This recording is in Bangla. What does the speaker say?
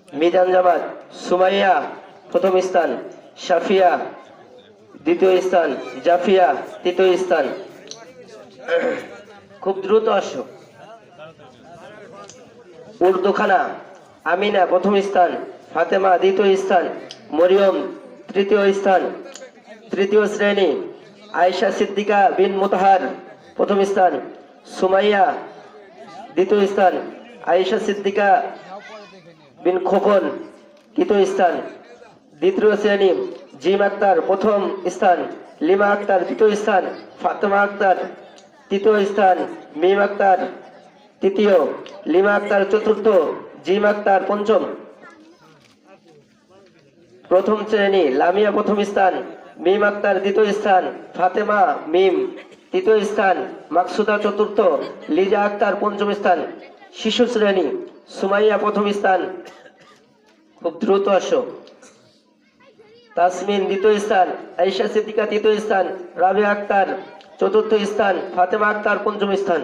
মিজান জামাত, সুমাইয়া প্রথম স্থান, সাফিয়া দ্বিতীয় স্থান, জাফিয়া তৃতীয় স্থান। খুব দ্রুত আসো। উর্দুখানা, আমিনা প্রথম স্থান, ফাতেমা দ্বিতীয় স্থান, মরিয়ম তৃতীয় স্থান। তৃতীয় শ্রেণী, আয়েশা সিদ্দিকা বিন মুতাহার প্রথম স্থান, সুমাইয়া দ্বিতীয় স্থান, আয়েশা সিদ্দিকা বিন খোকন তৃতীয় স্থান। দ্বিতীয় শ্রেণী, জিম আক্তার প্রথম স্থান, লিমা আক্তার দ্বিতীয় স্থান, ফাতেমা আক্তার তৃতীয় স্থান, মিম আক্তার তৃতীয়, লিমা আক্তার চতুর্থ, জিম আক্তার পঞ্চম। প্রথম শ্রেণী, লামিয়া প্রথম স্থান, মিম আক্তার দ্বিতীয় স্থান, ফাতেমা মিম তৃতীয় স্থান, মাকসুদা চতুর্থ, লিজা আক্তার পঞ্চম স্থান। শিশু শ্রেণী, সুমাইয়া প্রথম স্থান, খুব দ্রুত আসো। তাসমিন দ্বিতীয় স্থান, আয়েশা সিদ্দিকা তৃতীয় স্থান, রাবিয়া আক্তার চতুর্থ স্থান, ফাতেমা আক্তার পঞ্চম স্থান।